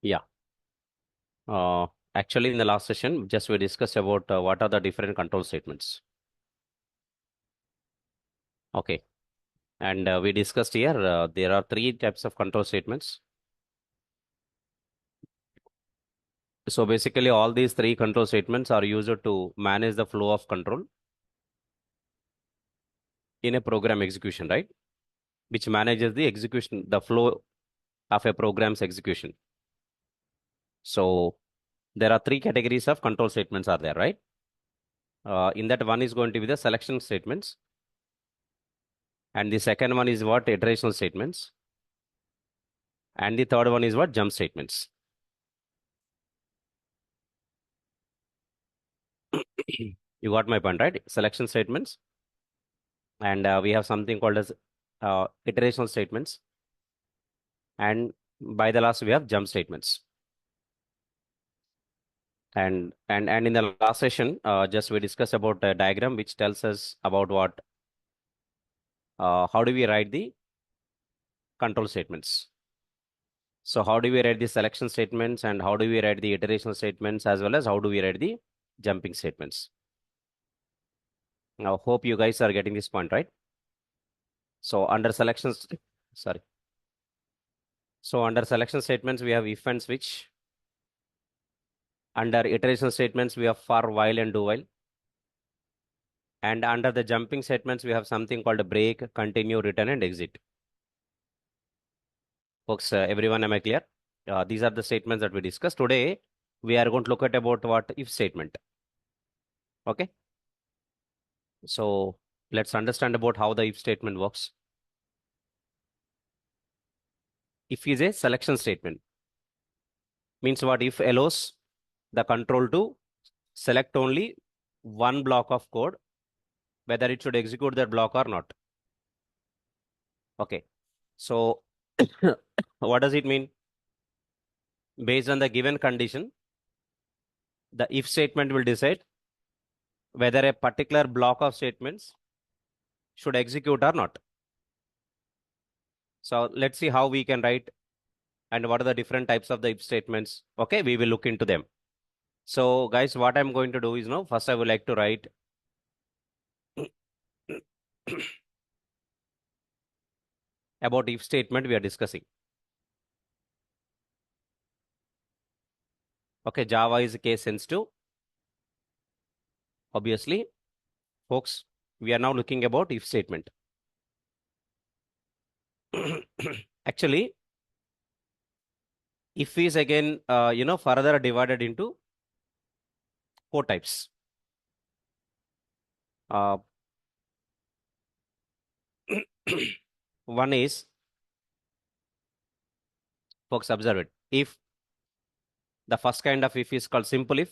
Yeah. Actually, in the last session, just we discussed about what are the different control statements. Okay. And we discussed here, there are three types of control statements. So basically, all these three control statements are used to manage the flow of control in a program execution, right? Which manages the execution, the flow of a program's execution. So there are three categories of control statements are there, right? In that one is going to be the selection statements. And the second one is what? Iterational statements. And the third one is what? Jump statements. You got my point, right? Selection statements. And we have something called as iterational statements. And by the last, we have jump statements. And in the last session, just we discussed about a diagram which tells us about what, how do we write the control statements. So how do we write the selection statements and how do we write the iterational statements as well as how do we write the jumping statements. Now, hope you guys are getting this point, right? So under selections, sorry. So under selection statements, we have if and switch. Under iteration statements, we have for, while, and do while. And under the jumping statements, we have something called a break, continue, return, and exit. Folks, everyone, am I clear? These are the statements that we discussed. Today, we are going to look at about what if statement. Okay. So let's understand about how the if statement works. If is a selection statement. Means what? If allows the control to select only one block of code, whether it should execute that block or not. Okay. So what does it mean? Based on the given condition, the if statement will decide whether a particular block of statements should execute or not. So let's see how we can write and what are the different types of the if statements. Okay, we will look into them. So guys, what I'm going to do is now, first I would like to write about if statement we are discussing. Okay, Java is case sensitive. Obviously, folks, we are now looking about if statement. Actually, if is again, further divided into four types. One is, folks, observe it. If the first kind of if is called simple if.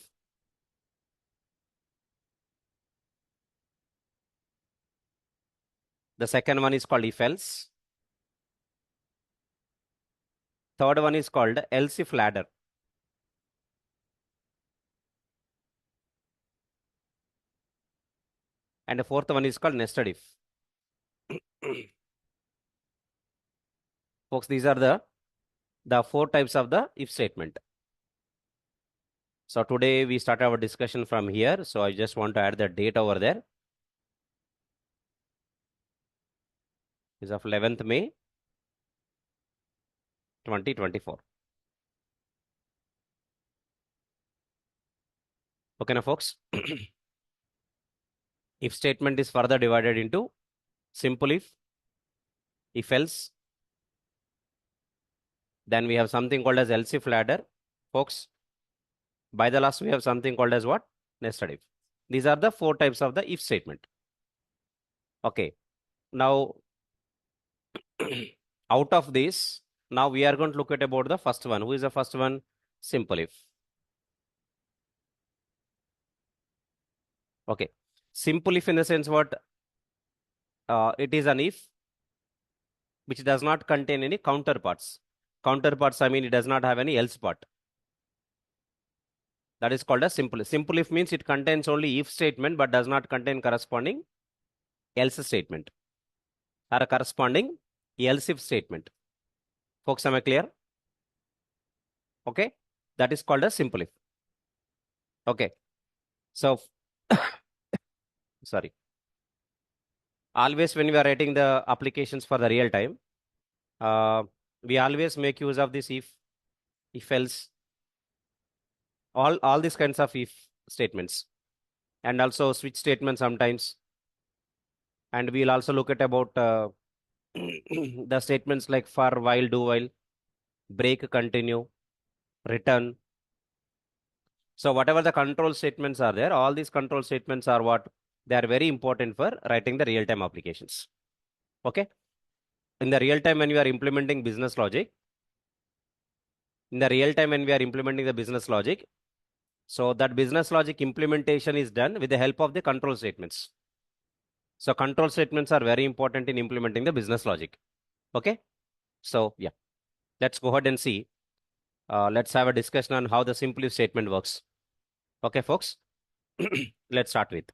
The second one is called if else. Third one is called else if ladder. And the fourth one is called nested if. Folks, these are the four types of the if statement. So today we start our discussion from here. So I just want to add the date over there. Is of 11th May 2024. Okay, now folks. If statement is further divided into simple if else. Then we have something called as else if ladder. Folks, by the last we have something called as what? Nested if. These are the four types of the if statement. Okay. Now, out of this, now we are going to look at about the first one. Who is the first one? Simple if. Okay. Simple if in the sense what? It is an if which does not contain any counterparts. Counterparts, I mean, it does not have any else part. That is called a simple. Simple if means it contains only if statement but does not contain corresponding else statement or a corresponding else if statement. Folks, am I clear? Okay, that is called a simple if. Okay, so sorry. Always when we are writing the applications for the real time, uh, we always make use of this if else, all these kinds of if statements, and also switch statements sometimes. And we'll also look at about the statements like for, while, do while, break, continue, return. So whatever the control statements are there, all these control statements are what they are very important for writing the real-time applications. Okay. In the real time when we are implementing business logic, so that business logic implementation is done with the help of the control statements. So control statements are very important in implementing the business logic. Okay. So yeah, let's go ahead and see. Let's have a discussion on how the simple if statement works. Okay, folks. Let's start with.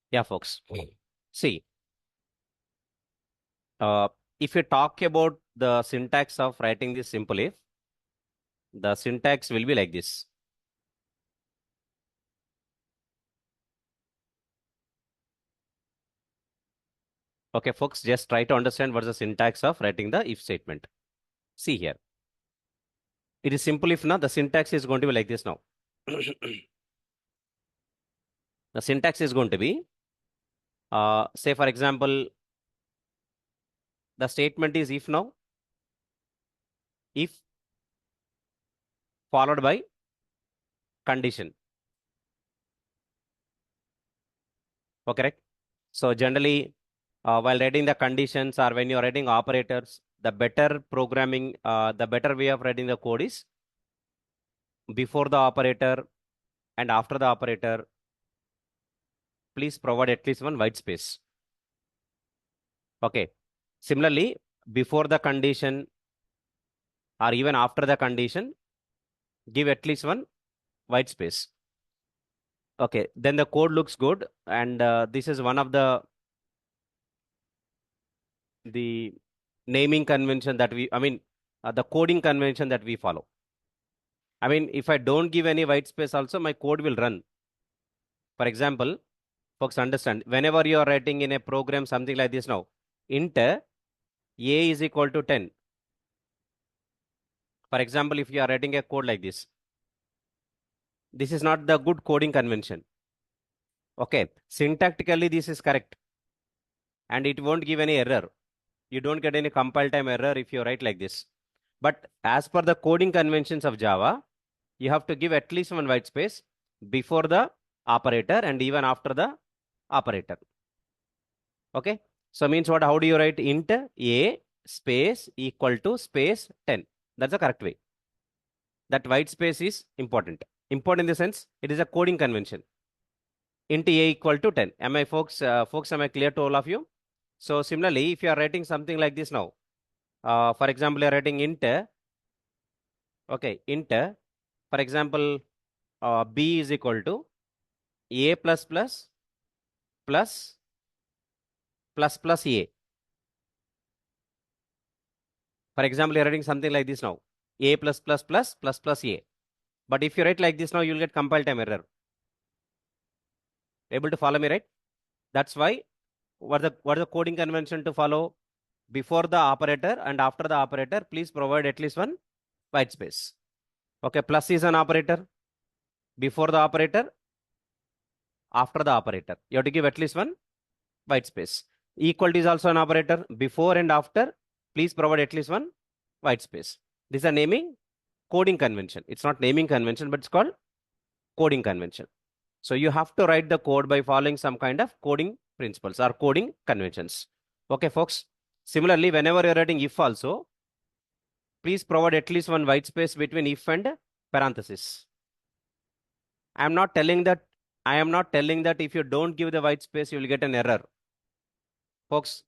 Yeah, folks. See, uh, if you talk about the syntax of writing this simple if, the syntax will be like this. Okay, folks, just try to understand what's the syntax of writing the if statement. See here. It is simple if now, the syntax is going to be like this now. The syntax is going to be, say for example, the statement is if now, if followed by condition. Okay, correct? So generally, while writing the conditions or when you're writing operators, the better programming, the better way of writing the code is before the operator and after the operator, please provide at least one white space. Okay. Similarly, before the condition or even after the condition, give at least one white space. Okay, then the code looks good, and this is one of the naming convention that we, I mean, the coding convention that we follow. I mean, if I don't give any white space, also my code will run. For example, folks understand, whenever you are writing in a program something like this now, int a is equal to 10. For example, if you are writing a code like this is not the good coding convention. Okay, syntactically this is correct, and it won't give any error. You don't get any compile time error if you write like this. But as per the coding conventions of Java, you have to give at least one white space before the operator and even after the operator. Okay, so means what? How do you write int a space equal to space 10? That's the correct way. That white space is important. Important in the sense it is a coding convention. Int a equal to 10. Am I folks? Folks, am I clear to all of you? So similarly, if you are writing something like this now, for example, you are writing int, okay, int, for example, b is equal to a plus plus plus plus plus a. For example, you are writing something like this now, a plus plus plus plus plus a. But if you write like this now, you will get compile time error. Able to follow me, right? That's why what the coding convention to follow before the operator and after the operator, please provide at least one white space. Okay, plus is an operator before the operator, after the operator. You have to give at least one white space. Equal to is also an operator before and after. Please provide at least one white space. This is a naming coding convention. It's not naming convention, but it's called coding convention. So you have to write the code by following some kind of coding principles or coding conventions. Okay, folks. Similarly, whenever you're writing if also, please provide at least one white space between if and parenthesis. I'm not telling that I am not telling that if you don't give the white space, you will get an error. Folks,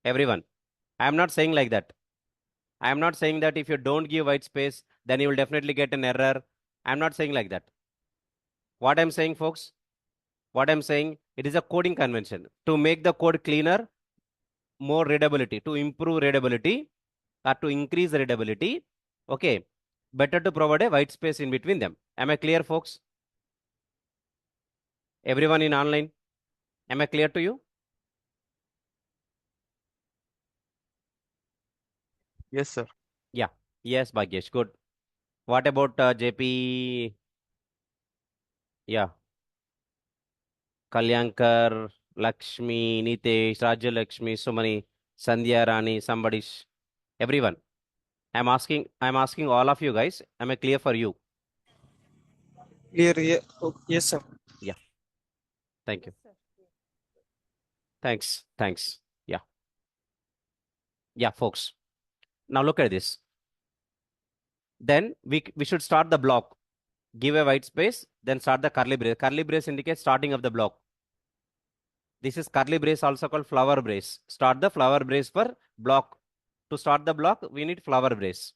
everyone, I am not saying like that. I am not saying that if you don't give white space, then you will definitely get an error. I'm not saying like that. What I'm saying, folks, what I'm saying, it is a coding convention to make the code cleaner, more readability, to improve readability or to increase readability. Okay, better to provide a white space in between them. Am I clear, folks? Everyone in online, am I clear to you? Yes, sir. Yeah. Yes, Bhagyesh. Good. What about JP? Yeah. Kalyankar, Lakshmi, Nitesh, Rajya Lakshmi, Sumani, Sandhya Rani, somebody, everyone. I'm asking all of you guys. Am I clear for you? Clear. Yeah. Oh, yes, sir. Yeah. Thank you. Thanks. Thanks. Yeah. Yeah, folks. Now look at this. Then we should start the block. Give a white space, then start the curly brace. Curly brace indicates starting of the block. This is curly brace, also called flower brace. Start the flower brace for block. To start the block, we need flower brace.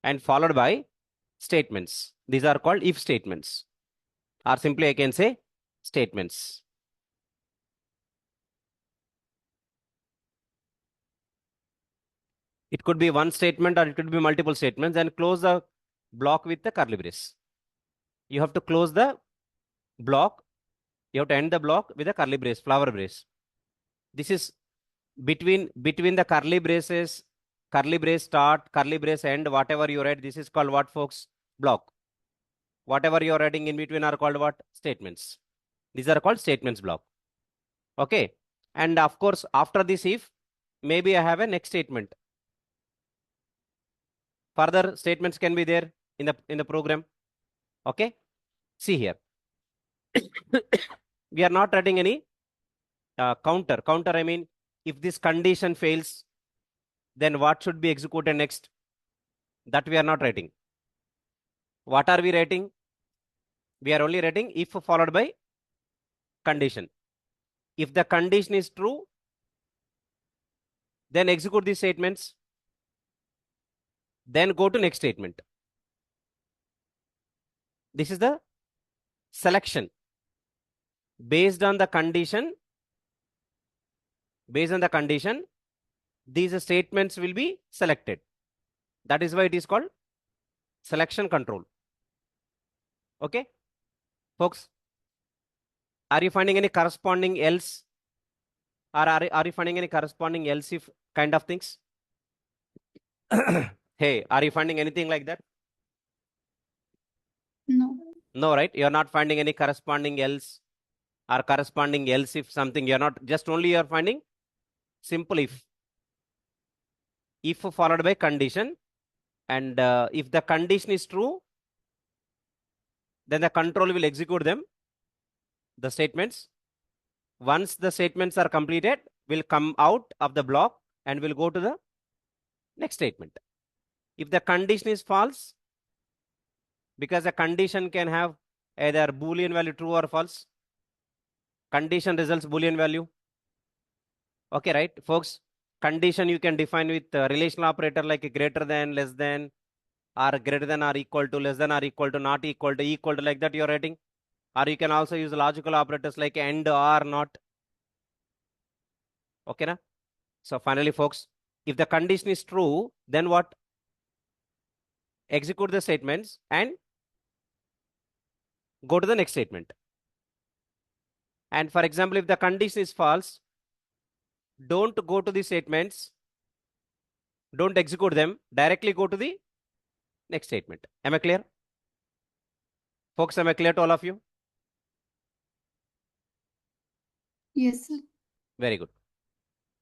And followed by statements. These are called if statements. Or simply I can say statements. It could be one statement or it could be multiple statements, and close the block with the curly brace. You have to close the block. You have to end the block with a curly brace, flower brace. This is between the curly braces, curly brace start, curly brace end, whatever you write, this is called what, folks? Block. Whatever you're writing in between are called what? Statements. These are called statements block. Okay. And of course, after this if, maybe I have a next statement. Further statements can be there in the program. Okay. See here. We are not writing any counter. Counter, I mean, if this condition fails, then what should be executed next? That we are not writing. What are we writing? We are only writing if followed by condition. If the condition is true, then execute these statements. Then go to next statement. This is the selection. Based on the condition, these statements will be selected. That is why it is called selection control. Okay, folks, are you finding any corresponding else, or are you finding any corresponding else if kind of things? Hey, are you finding anything like that? No. No, right? You're not finding any corresponding else or corresponding else if something. You're not, just only you're finding simple if. If followed by condition, and if the condition is true, then the control will execute them, the statements. Once the statements are completed, will come out of the block and will go to the next statement. If the condition is false, because a condition can have either Boolean value true or false, condition results Boolean value. Okay, right, folks? Condition you can define with relational operator like greater than, less than, or greater than or equal to, less than or equal to, not equal to, like that you're writing. Or you can also use logical operators like and, or, not. Okay, na? So finally, folks, if the condition is true, then what? Execute the statements and go to the next statement. And for example, if the condition is false, don't go to the statements, don't execute them, directly go to the next statement. Am I clear? Folks, am I clear to all of you? Yes, sir. Very good.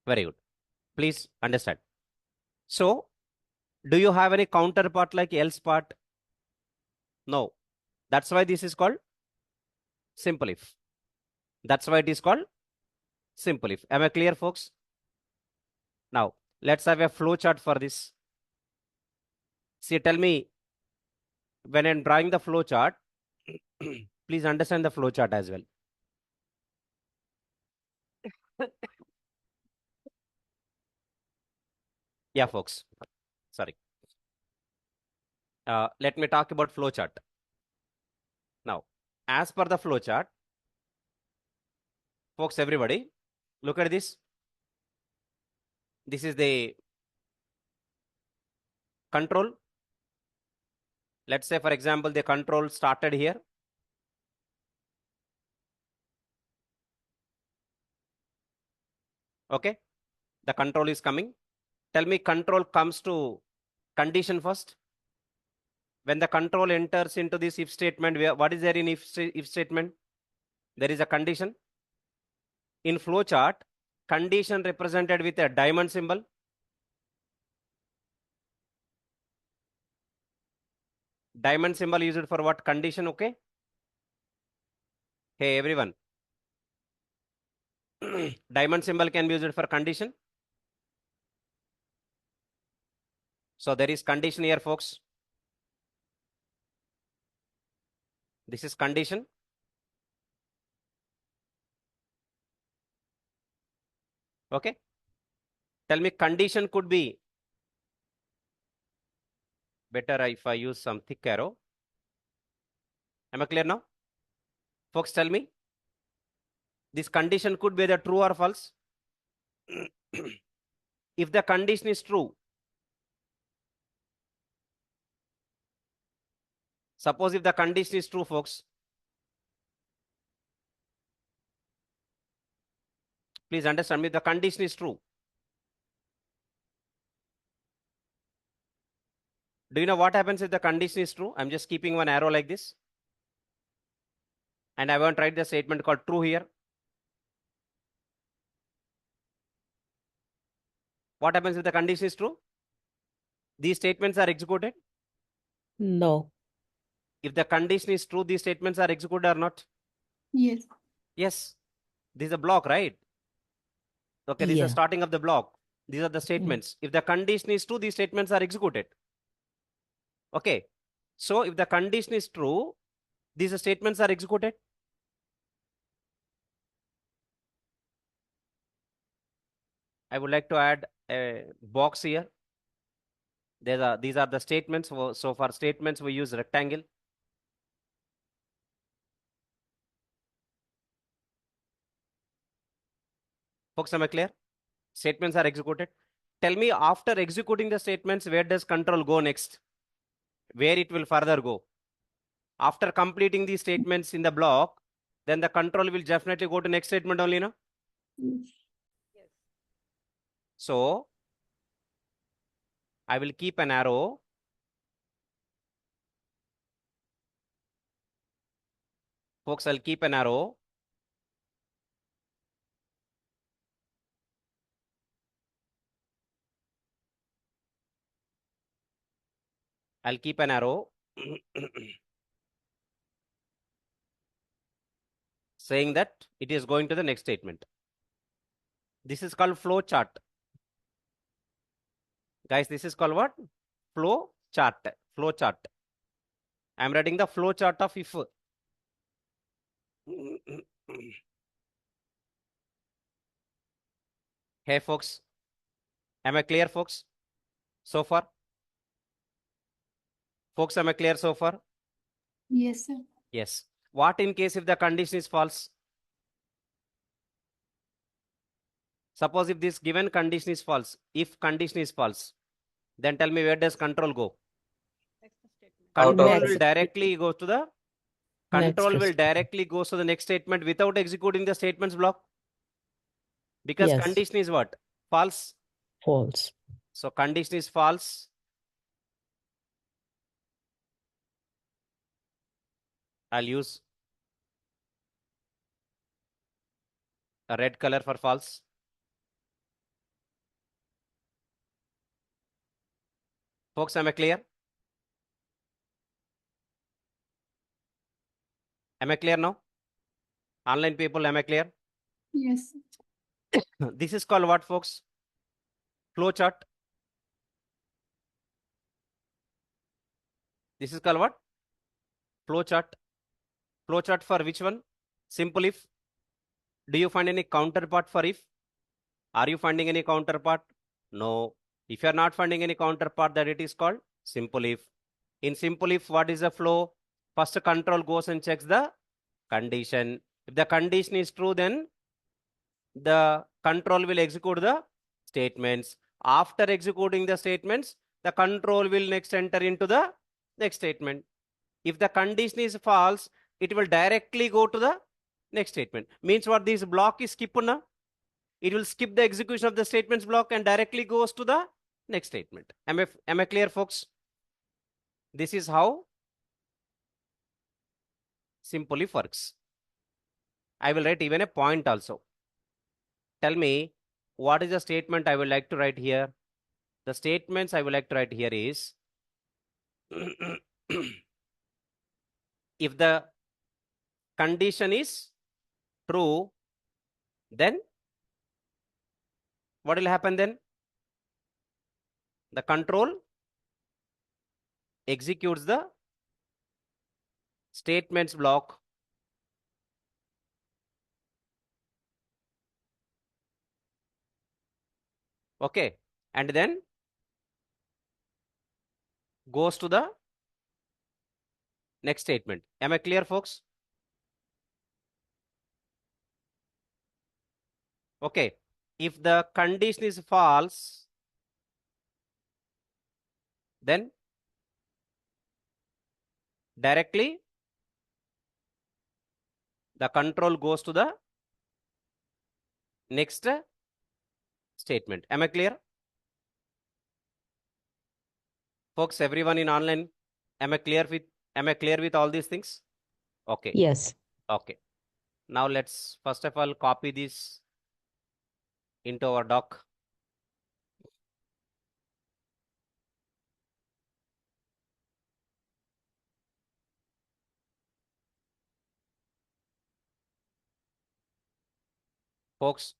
Very good. Please understand. So, do you have any counterpart like else part? No. That's why this is called simple if. That's why it is called simple if. Am I clear, folks? Now, let's have a flow chart for this. See, tell me, when I'm drawing the flow chart, Please understand the flow chart as well. Yeah, folks. Sorry. Let me talk about flow chart. Now, as per the flow chart, folks, everybody, look at this. This is the control. Let's say, for example, the control started here. Okay. The control is coming. Tell me, control comes to condition first. When the control enters into this if statement, what is there in if statement? There is a condition. In flow chart, condition represented with a diamond symbol. Diamond symbol used for what condition? Okay. Hey, everyone. Diamond symbol can be used for condition. So there is condition here, folks. This is condition. Okay. Tell me, condition could be better if I use some thick arrow. Am I clear now? Folks, tell me. This condition could be either true or false. If the condition is true, suppose if the condition is true, folks, please understand me, the condition is true. Do you know what happens if the condition is true? I'm just keeping one arrow like this. And I want to write the statement called true here. What happens if the condition is true? These statements are executed. No. If the condition is true, these statements are executed or not? Yes. Yes. This is a block, right? Okay, this is the Yeah. starting of the block. These are the statements. If the condition is true, these statements are executed. Okay. So if the condition is true, these statements are executed. I would like to add a box here. These are the statements. So for statements, we use rectangle. Folks, am I clear? Statements are executed. Tell me, after executing the statements, where does control go next? Where it will further go? After completing these statements in the block, then the control will definitely go to next statement only, no? Yes. So I will keep an arrow. Folks, I'll keep an arrow. I'll keep an arrow saying that it is going to the next statement. This is called flow chart. Guys, this is called what? Flow chart. Flow chart. I'm writing the flow chart of if. Hey, folks. Am I clear, folks? So far? Folks, am I clear so far? Yes, sir. Yes. What in case if the condition is false? Suppose if this given condition is false, if condition is false, then tell me where does control go? Out of Control will Next. directly go to the control Next will step. directly go to the next statement without executing the statements block. Because Yes. condition is what? False. False. So condition is false. I'll use a red color for false. Folks, am I clear? Am I clear now? Online people, am I clear? Yes. This is called what, folks? Flow chart. This is called what? Flow chart. Flowchart for which one? Simple if. Do you find any counterpart for if? Are you finding any counterpart? No. If you are not finding any counterpart, that it is called simple if. In simple if, what is the flow? First control goes and checks the condition. If the condition is true, then the control will execute the statements. After executing the statements, the control will next enter into the next statement. If the condition is false, it will directly go to the next statement. Means what, this block is skipped now? It will skip the execution of the statements block and directly goes to the next statement. Am I clear, folks? This is how simple if works. I will write even a point also. Tell me, what is the statement I would like to write here? The statements I would like to write here is if the condition is true, then what will happen then? The control executes the statements block. Okay. And then goes to the next statement. Am I clear, folks? Okay. If the condition is false, then directly the control goes to the next statement. Am I clear? Folks, everyone in online, am I clear with all these things? Okay. Yes. Okay. Now let's first of all copy this into our doc. Folks,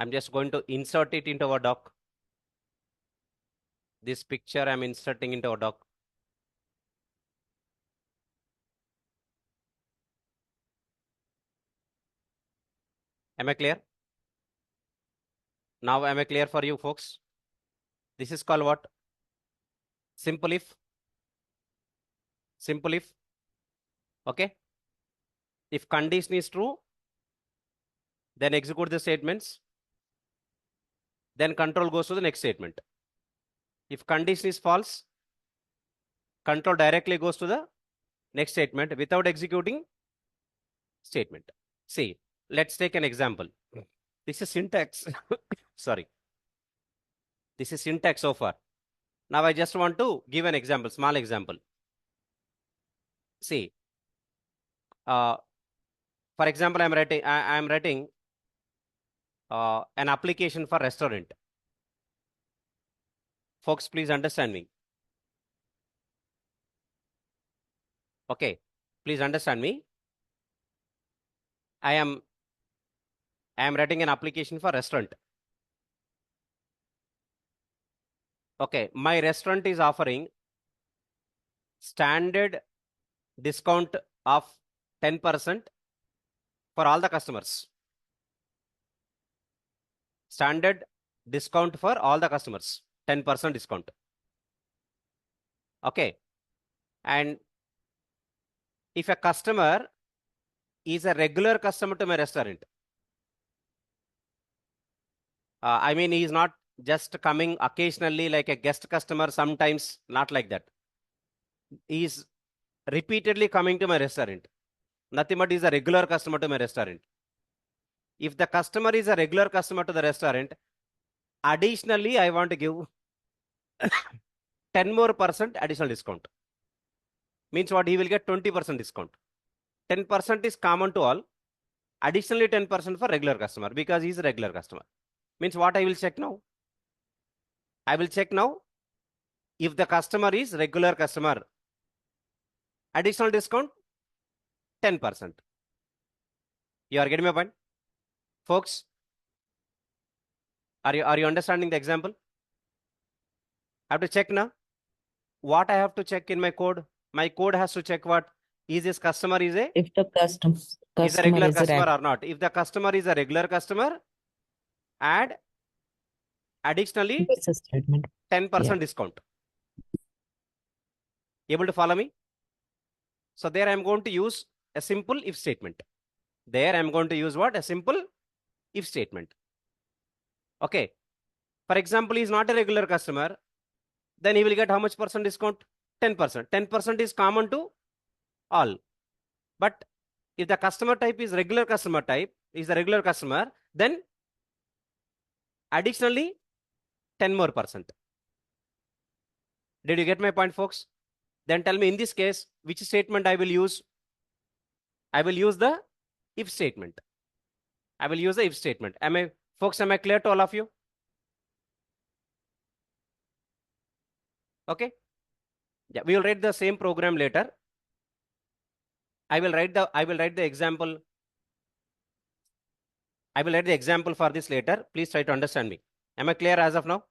I'm just going to insert it into our doc. This picture I'm inserting into our doc. Am I clear? Now am I clear for you, folks? This is called what? Simple if. Simple if. Okay. If condition is true, then execute the statements. Then control goes to the next statement. If condition is false, control directly goes to the next statement without executing statement. See, let's take an example. This is syntax. Sorry. This is syntax so far. Now I just want to give an example, small example. See, for example, I'm writing an application for restaurant. Folks, please understand me. Okay, please understand me. I am writing an application for restaurant. Okay, my restaurant is offering standard discount of 10% for all the customers. Standard discount for all the customers, 10% discount. Okay, and if a customer is a regular customer to my restaurant, I mean, he is not just coming occasionally like a guest customer, sometimes, not like that. He is repeatedly coming to my restaurant. Nothing but he is a regular customer to my restaurant. If the customer is a regular customer to the restaurant, additionally, I want to give 10% more additional discount. Means what? He will get 20% discount. 10% is common to all. Additionally, 10% for regular customer because he is a regular customer. Means what I will check now? I will check now if the customer is regular customer. Additional discount 10%. You are getting my point? Folks, are you understanding the example? I have to check now. What I have to check in my code? My code has to check what? Is this customer is a If the customer regular is a customer or not? If the customer is a regular customer, add additionally this is statement. 10% discount. Able to follow me? So there I'm going to use a simple if statement. There I'm going to use what? A simple if statement. Okay. For example, he is not a regular customer. Then he will get how much percent discount? 10%. 10% is common to all. But if the customer type is regular customer type, is a regular customer, then additionally 10 more percent. Did you get my point, folks? Then tell me in this case, which statement I will use? I will use the if statement. I will use the if statement. Folks, am I clear to all of you? Okay. Yeah, we will write the same program later. I will write the example. I will write the example for this later. Please try to understand me. Am I clear as of now?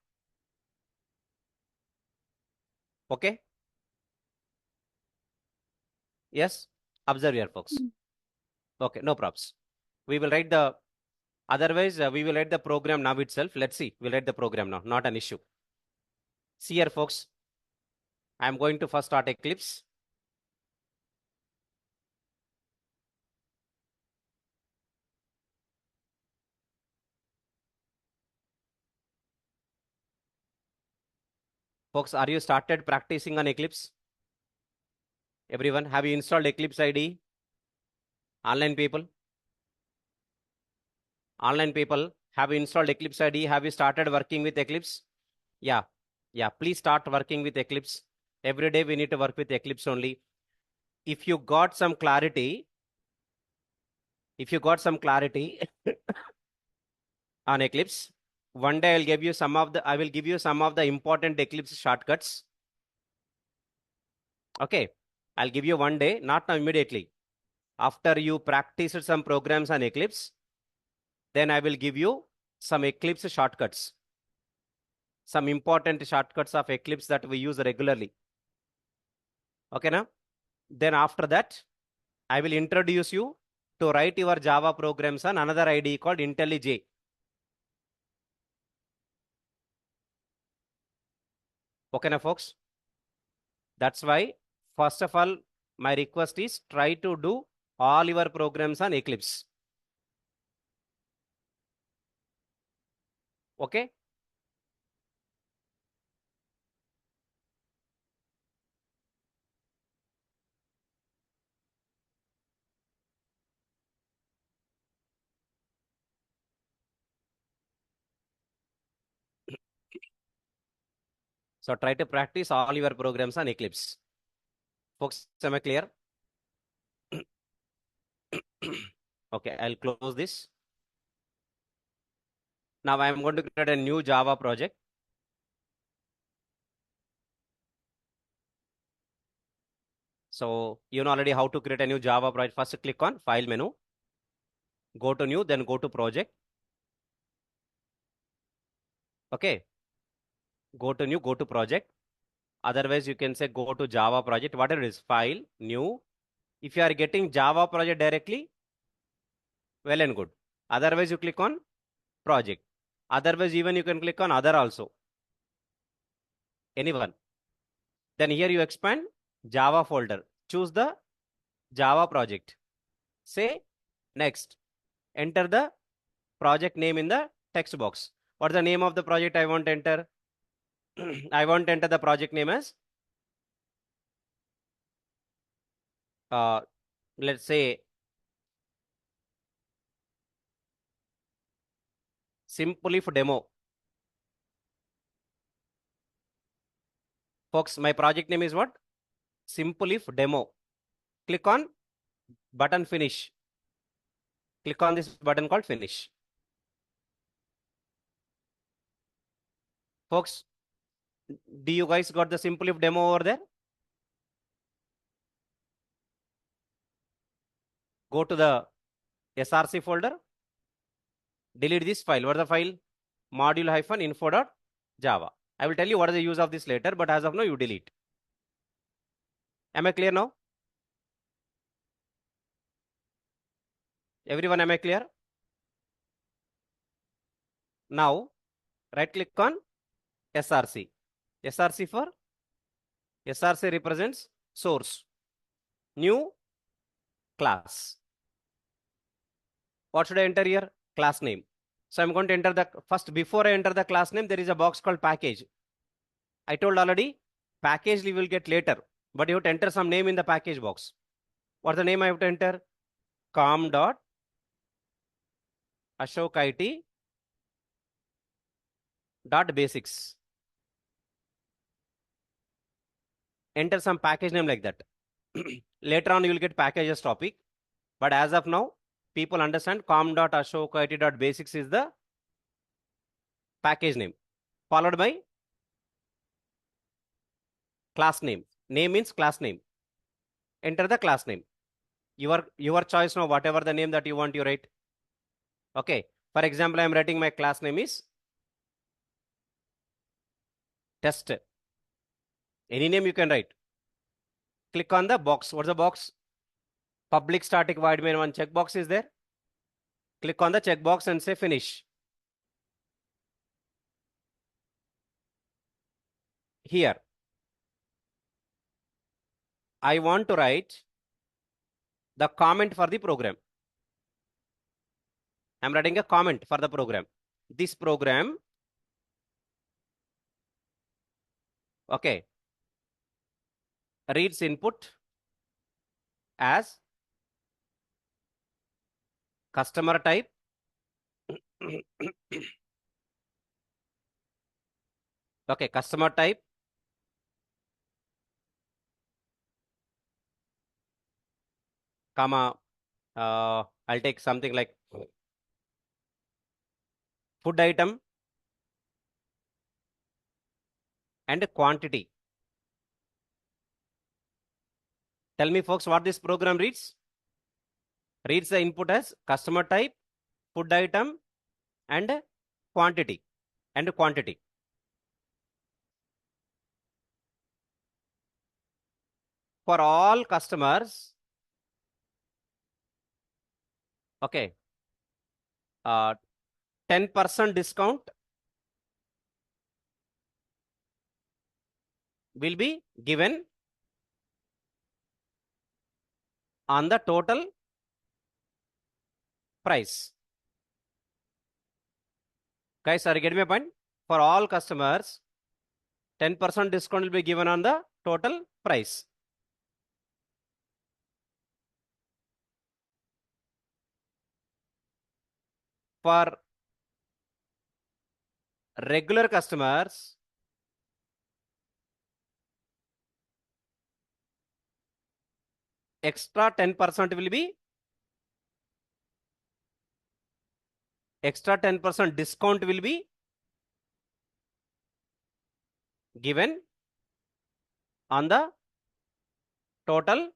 Okay. Yes. Observe here, folks. Okay, no props. We will write the, otherwise we will write the program now itself. Let's see. We'll write the program now, not an issue. See here, folks. I'm going to first start Eclipse. Folks, are you started practicing on Eclipse? Everyone, have you installed Eclipse IDE? Online people? Online people, have you installed Eclipse IDE? Have you started working with Eclipse? Yeah. Yeah, please start working with Eclipse. Every day we need to work with Eclipse only. If you got some clarity on Eclipse, one day I will give you some of the important Eclipse shortcuts. Okay. I'll give you one day, not now immediately. After you practice some programs on Eclipse, then I will give you some Eclipse shortcuts. Some important shortcuts of Eclipse that we use regularly. Okay, now? Then after that, I will introduce you to write your Java programs on another IDE called IntelliJ. Okay, now, folks? That's why, first of all, my request is try to do all your programs on Eclipse. Okay? So try to practice all your programs on Eclipse. Folks, am I clear? Okay, I'll close this. Now I am going to create a new Java project. So you know already how to create a new Java project. First click on File menu. Go to New, then go to Project. Okay. Go to New, go to Project. Otherwise, you can say go to Java project, whatever it is, File, New. If you are getting Java project directly, well and good. Otherwise, you click on Project. Otherwise, even you can click on Other also. Anyone. Then here you expand Java folder. Choose the Java project. Say Next. Enter the project name in the text box. What's the name of the project I want to enter? I want to enter the project name as let's say simple if demo. Folks, my project name is what? Simple if demo. Click on button finish. Click on this button called finish. Folks, do you guys got the simple if demo over there? Go to the SRC folder. Delete this file. What is the file? module-info.java. I will tell you what is the use of this later, but as of now, you delete. Am I clear now? Everyone, am I clear? Now, right click on SRC. SRC for SRC represents source. New class. What should I enter here? Class name. So I'm going to enter the first, before I enter the class name, there is a box called package. I told already, package we will get later, but you have to enter some name in the package box. What's the name I have to enter? Com dot Ashok IT dot basics. Enter some package name like that. Later on, you will get packages topic. But as of now, people understand com.ashokit.basics is the package name, followed by class name. Name means class name. Enter the class name. Your choice now, whatever the name that you want, you write. Okay. For example, I am writing my class name is test. Any name you can write. Click on the box. What's the box? Public static void main one checkbox is there. Click on the checkbox and say finish. Here, I want to write the comment for the program. I'm writing a comment for the program. This program, okay, reads input as customer type okay, customer type comma I'll take something like food item and quantity. Tell me folks what this program reads. Reads the input as customer type, food item and quantity for all customers. Okay, 10% discount will be given on the total price. Guys, are you getting my point? For all customers, 10% discount will be given on the total price. For regular customers, extra 10% will be extra 10% discount will be given on the total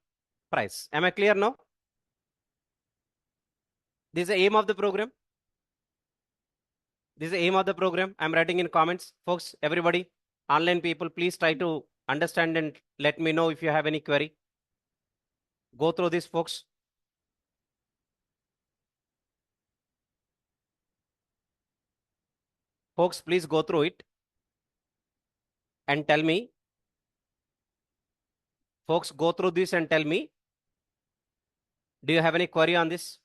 price. Am I clear now? This is the aim of the program. This is the aim of the program. I'm writing in comments. Folks, everybody, online people, please try to understand and let me know if you have any query. Go through this, folks. Folks, please go through it and tell me. Folks, go through this and tell me. Do you have any query on this?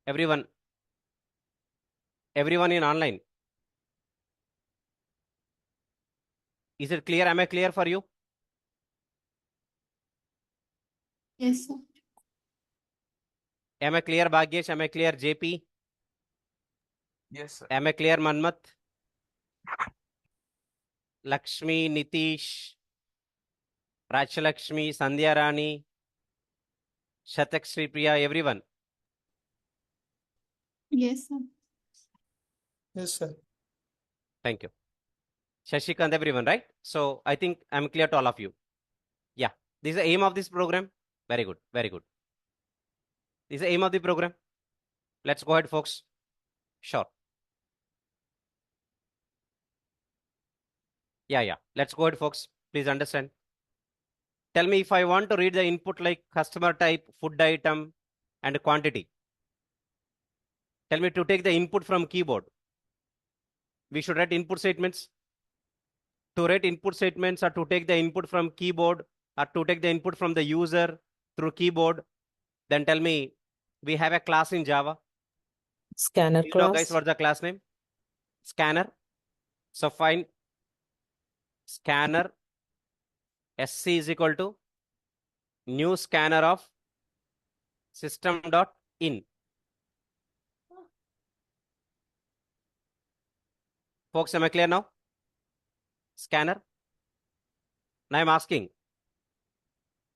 Everyone in online. Is it clear? Am I clear for you? Yes, sir. Am I clear, Bhagyesh? Am I clear, JP? Yes, sir. Am I clear, Manmat? Lakshmi, Nitish, Rachalakshmi, Sandhya Rani, Shatak Sri Priya, everyone. Yes, sir. Yes, sir. Thank you. Shashikant, everyone, right? So I think I'm clear to all of you. Yeah, this is the aim of this program. Very good, very good. This is the aim of the program. Let's go ahead, folks. Sure. Yeah. Let's go ahead, folks. Please understand. Tell me if I want to read the input like customer type, food item, and quantity. Tell me to take the input from keyboard. We should write input statements. To write input statements or to take the input from keyboard or to take the input from the user through keyboard, then tell me we have a class in Java. Scanner You know, guys, class. what's the class name? Scanner. So fine. Scanner sc is equal to new scanner of system.in. Folks, am I clear now? Scanner. Now I'm asking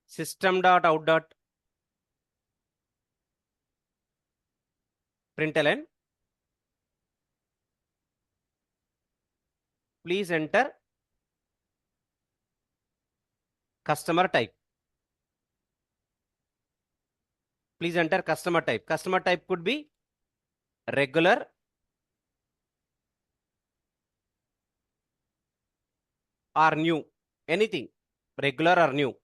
system.out.println. Please enter customer type. Please enter customer type. Customer type could be regular or new. Anything. Regular or new.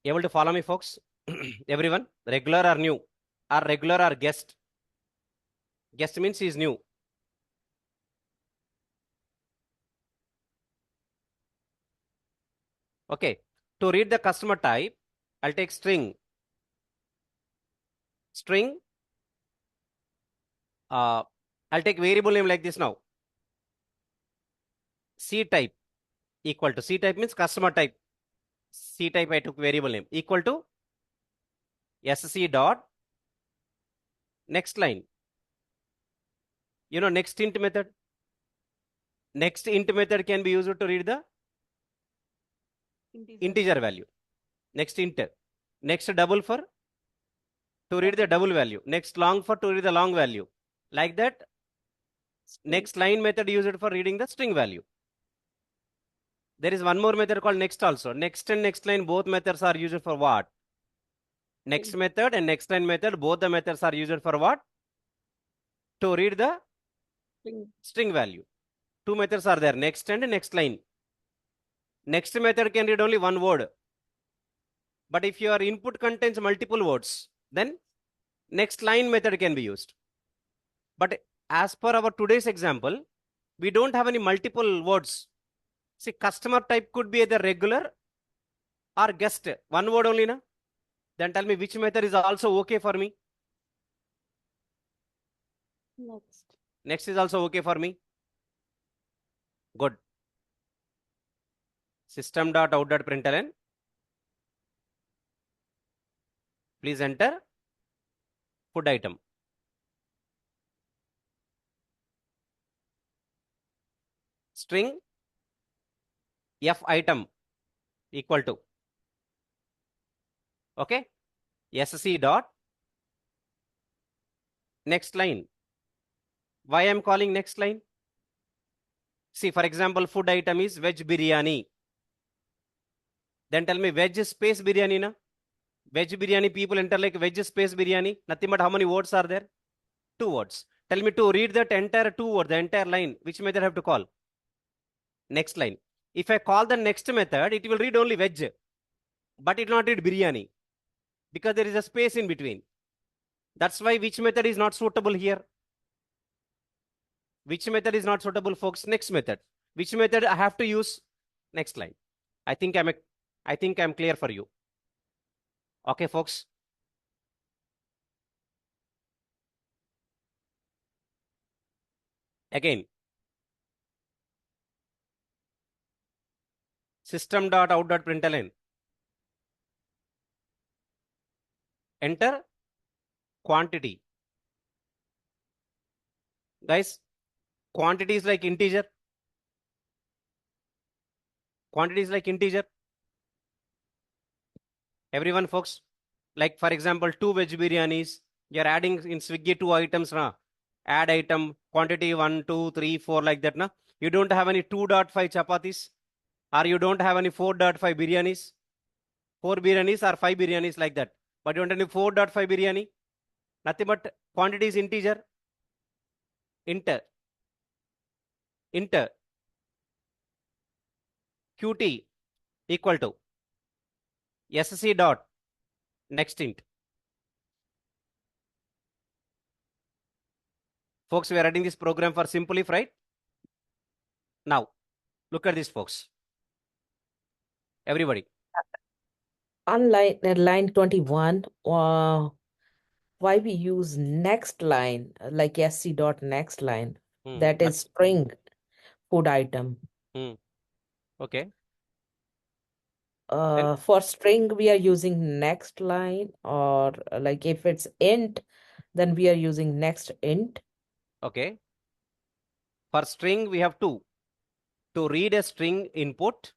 Able to follow me, folks? Everyone? Regular or new? Or regular or guest? Guest means he is new. Okay. To read the customer type, I'll take string. String. I'll take variable name like this now. C type equal to C type means customer type. C type I took variable name equal to sc dot next line. You know, next int method. Next int method can be used to read the integer value. Next int. Next double for to read the double value. Next long for to read the long value. Like that. Next line method used for reading the string value. There is one more method called next also. Next and next line, both methods are used for what? Next method and next line method, both the methods are used for what? To read the string value. Two methods are there, next and next line. Next method can read only one word. But if your input contains multiple words, then next line method can be used. But as per our today's example, we don't have any multiple words. See, customer type could be either regular or guest. One word only, na? Then tell me which method is also okay for me. Next is also okay for me. Good. System.out.println. Please enter food item. String f item equal to, okay, sc dot next line. Why I'm calling next line? See, for example, food item is veg biryani. Then tell me veg space biryani, na? Veg biryani, people enter like veg space biryani. Nothing but how many words are there? 2 words. Tell me to read that entire 2 words, the entire line. Which method I have to call? Next line. If I call the next method, it will read only veg, but it will not read biryani because there is a space in between. That's why which method is not suitable here? Which method is not suitable, folks? Next method. Which method I have to use? Next line. I think I'm clear for you. Okay, folks. Again, system.out.println. Enter quantity. Guys, quantity is like integer. Quantity is like integer. Everyone, folks, like for example, 2 veg biryanis, you're adding in Swiggy 2 items, na? Add item, quantity 1, 2, 3, 4, like that, na? You don't have any 2.5 chapatis, or you don't have any 4.5 biryanis. 4 biryanis or 5 biryanis, like that. But you don't have any 4.5 biryani. Nothing but quantity is integer. Int qt equal to sc dot next int. Folks, we are writing this program for simple if, right? Now, look at this, folks. Everybody. On line 21, why we use next line, like sc dot next line, that is string food item. Okay. For string, we are using next line, or like if it's int, then we are using next int. Okay. For string, we have two. To read a string input,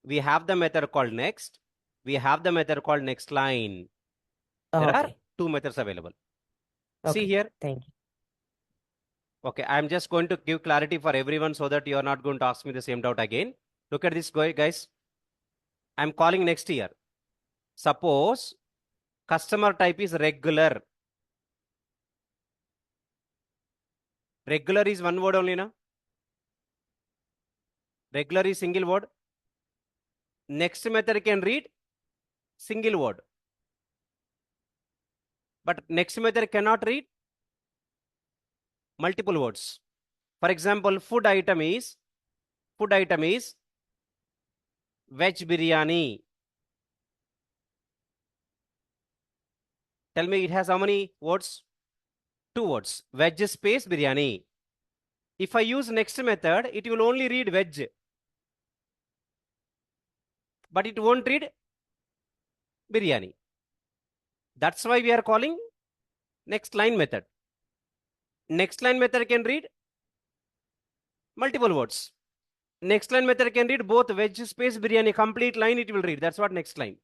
we have the method called next. We have the method called next line. There are Okay, two methods available. See okay, here. thank you. Okay, I'm just going to give clarity for everyone so that you are not going to ask me the same doubt again. Look at this, guys. I'm calling next here. Suppose customer type is regular. Regular is one word only, na? Regular is single word. Next method can read single word. But next method cannot read multiple words. For example, food item is veg biryani. Tell me, it has how many words? Two words. Veg space biryani. If I use next method, it will only read veg. But it won't read biryani. That's why we are calling next line method. Next line method can read multiple words. Next line method can read both veg space biryani, complete line it will read. That's what next line.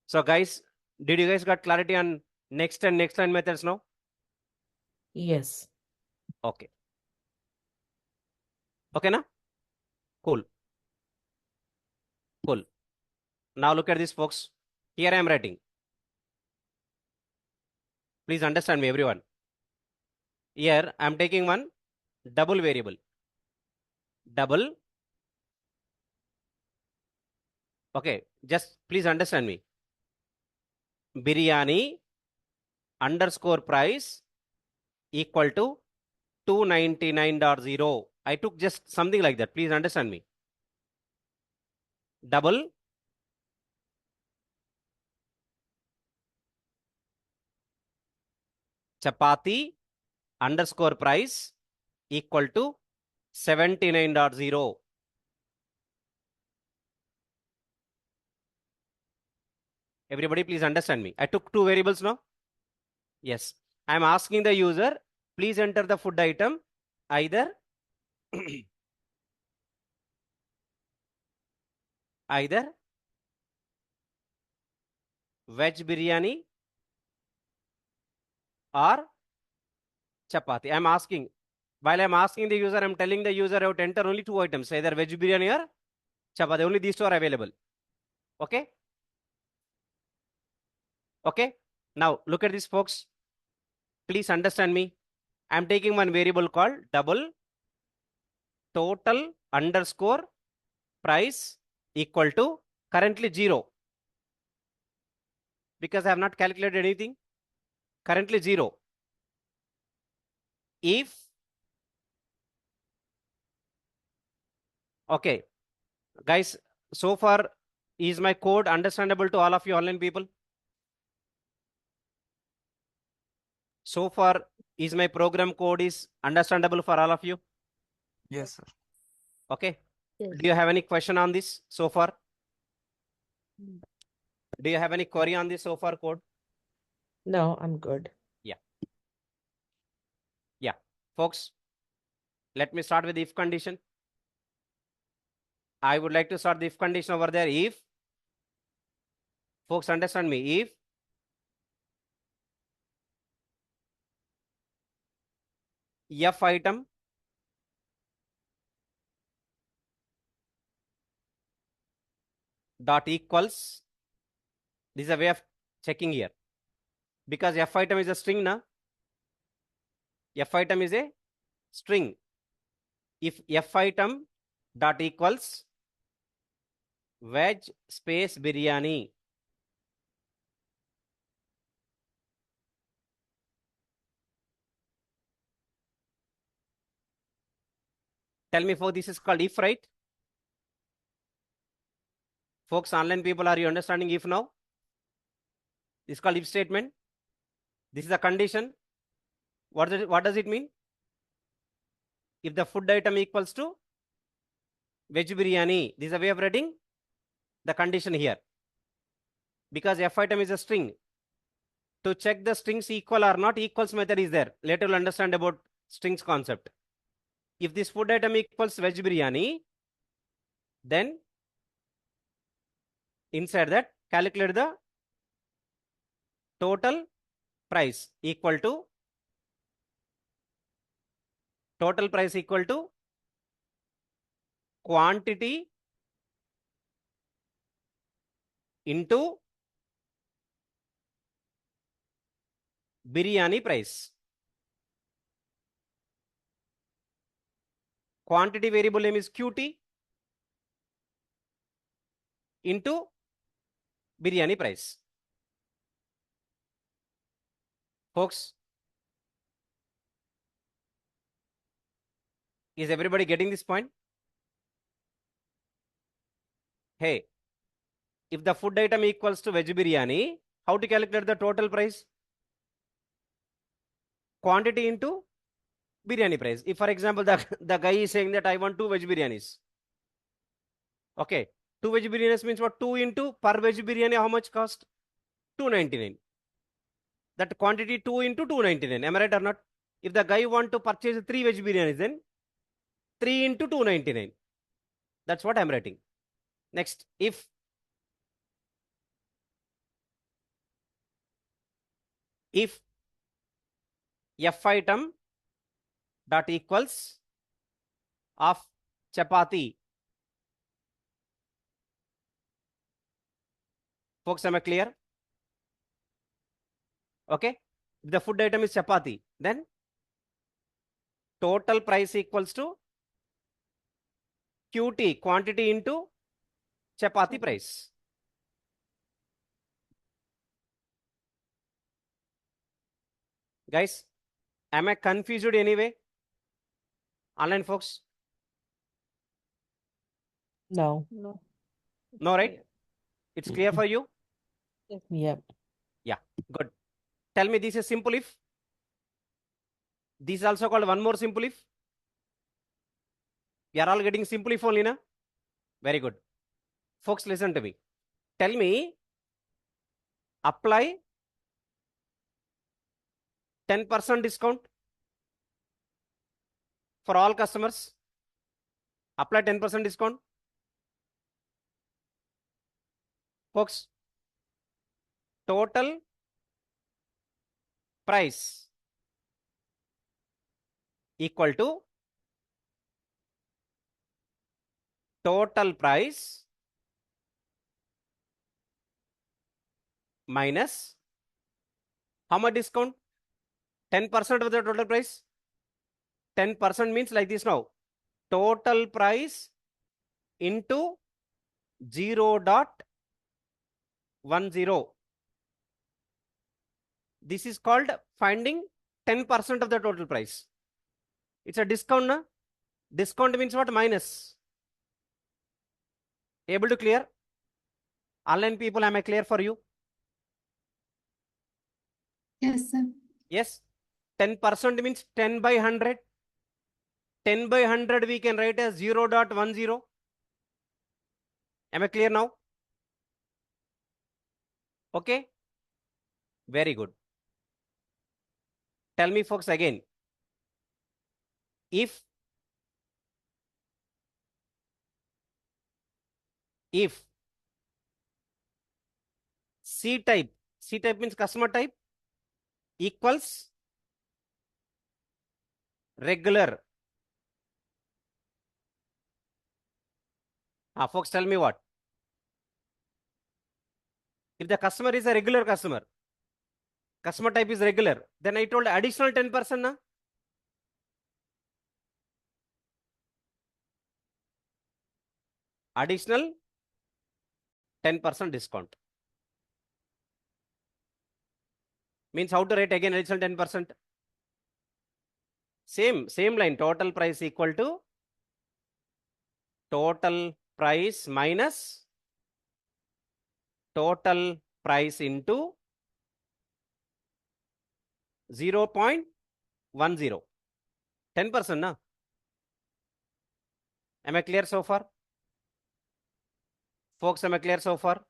So guys, did you guys got clarity on next and next line methods now? Yes. Okay. Okay, na? Cool. Cool. Now look at this, folks. Here I am writing. Please understand me, everyone. Here I am taking one double variable. Double. Okay, just please understand me. Biryani underscore price equal to 299.0. I took just something like that. Please understand me. Double chapati underscore price equal to 79.0. Everybody, please understand me. I took two variables now. Yes. I am asking the user, please enter the food item either either veg biryani or chapati. I'm asking. While I'm asking the user, I'm telling the user I have to enter only two items, either veg biryani or chapati. Only these two are available. Okay? Okay? Now, look at this, folks. Please understand me. I'm taking one variable called double total underscore price equal to currently 0. Because I have not calculated anything. Currently 0. If, okay, guys, so far is my code understandable to all of you online people? So far is my program code is understandable for all of you? Yes, sir. Okay. Yes. Do you have any question on this so far? Do you have any query on this so far code? No, I'm good. Yeah. Folks, let me start with the if condition. I would like to start the if condition over there. If, folks, understand me, if F item dot equals, this is a way of checking here. Because F item is a string, na? F item is a string. If F item dot equals veg space biryani, tell me, folks, this is called if, right? Folks, online people, are you understanding if now? This is called if statement. This is a condition. What does it mean? If the food item equals to veg biryani, this is a way of writing the condition here. Because F item is a string. To check the strings equal or not, equals method is there. Later we'll understand about strings concept. If this food item equals veg biryani, then inside that calculate the total price equal to quantity into biryani price. Quantity variable name is QT into biryani price. Folks, is everybody getting this point? Hey, if the food item equals to veg biryani, how to calculate the total price? Quantity into biryani price. If, for example, the guy is saying that I want 2 veg biryanis. Okay, 2 veg biryanis means what? 2 into per veg biryani, how much cost? 299. That quantity 2 into 299. Am I right or not? If the guy want to purchase 3 veg biryanis, then 3 into 299. That's what I'm writing. Next, if F item dot equals of chapati. Folks, am I clear? Okay. If the food item is chapati, then total price equals to QT, quantity into chapati price. Guys, am I confused anyway? Online folks? No. No. No, right? It's clear for you? Yep. Yeah, good. Tell me, this is simple if. This is also called one more simple if. We are all getting simple if only, na? Very good. Folks, listen to me. Tell me, apply 10% discount for all customers. Apply 10% discount. Folks, total price equal to total price minus how much discount? 10% of the total price. 10% means like this now. Total price into 0.10. This is called finding 10% of the total price. It's a discount, na? Discount means what? Minus. Able to clear? Online people, am I clear for you? Yes, sir. Yes. 10% means 10 by 100. 10 by 100 we can write as 0.10. Am I clear now? Okay. Very good. Tell me folks again. If C type means customer type equals regular. Folks, tell me what? If the customer is a regular customer, Customer type is regular. Then I told additional 10%, na? Additional 10% discount. Means how to write again additional 10%? Same line. Total price equal to total price minus total price into 0.10. 10%, na? Am I clear so far? Folks, am I clear so far?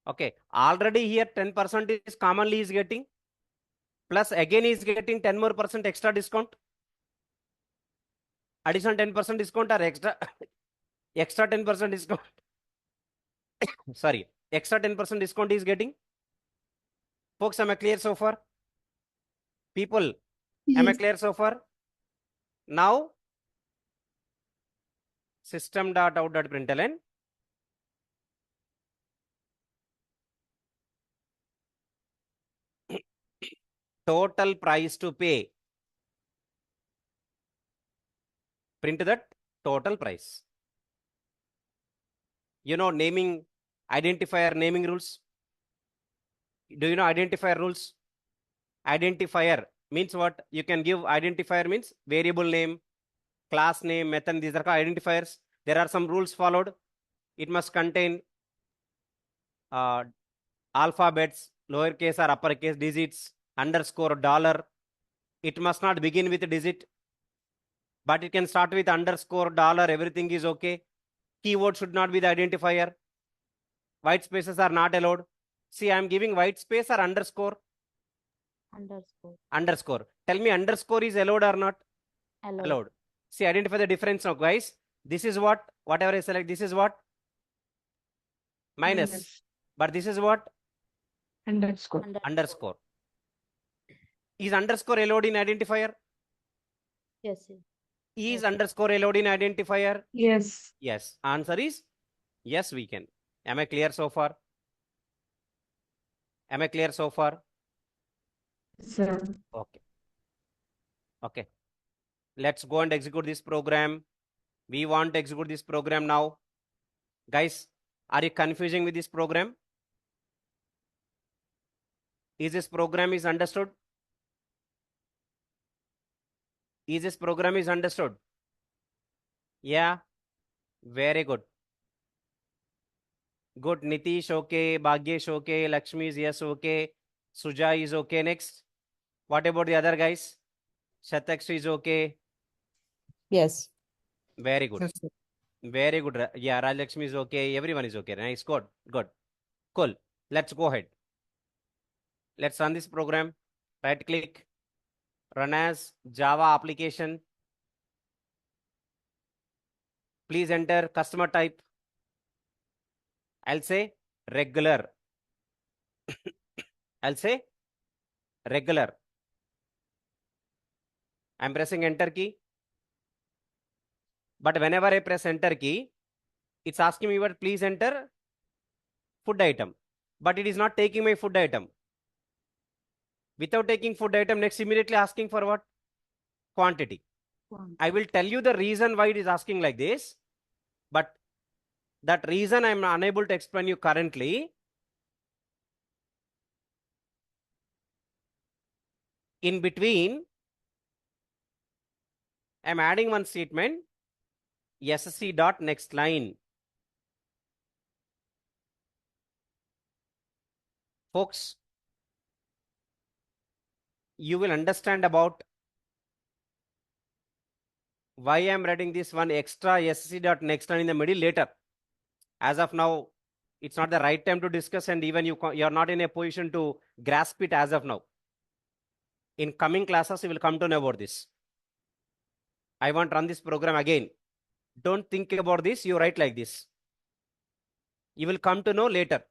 Okay. Already here 10% is commonly is getting. Plus again is getting 10 more percent extra discount. Additional 10% discount or extra 10% discount. Sorry, extra 10% discount is getting. Folks, am I clear so far? People, am I Yes. clear so far? Now, system.out.println. Total price to pay. Print that total price. You know naming, identifier naming rules. Do you know identifier rules? Identifier means what? You can give identifier means variable name, class name, method. These are called identifiers. There are some rules followed. It must contain alphabets, lowercase or uppercase, digits, underscore, dollar. It must not begin with a digit, but it can start with underscore, dollar. Everything is okay. Keyword should not be the identifier. White spaces are not allowed. See, I am giving white space or underscore. Underscore. Tell me underscore is allowed or not? Allowed. See, identify the difference now, guys. This is what? Whatever I select, this is what? Minus. But this is what? Underscore. Underscore. Is underscore allowed in identifier? Yes. Is underscore allowed in identifier? Yes. Yes. Answer is yes, we can. Am I clear so far? Am I clear so far? Sir. Okay. Okay. Let's go and execute this program. We want to execute this program now. Guys, are you confusing with this program? Is this program is understood? Is this program is understood? Yeah. Very good. Good. Nitish, okay. Bhagyesh, okay. Lakshmi is yes, okay. Suja is okay. Next. What about the other guys? Shataksh is okay. Yes. Very good. Yes, sir. Very good. Yeah, Rajlakshmi is okay. Everyone is okay. Nice. Good. Good. Cool. Let's go ahead. Let's run this program. Right click. Run as Java application. Please enter customer type. I'll say regular. I'll say regular. I'm pressing enter key. But whenever I press enter key, it's asking me what please enter food item. But it is not taking my food item. Without taking food item, next immediately asking for what? Quantity. I will tell you the reason why it is asking like this. But that reason I am unable to explain you currently. In between, I am adding one statement, SSC dot next line. Folks, you will understand about why I am writing this one extra SSC dot next line in the middle later. As of now, it's not the right time to discuss, and even you are not in a position to grasp it as of now. In coming classes, you will come to know about this. I want to run this program again. Don't think about this, you write like this. You will come to know later.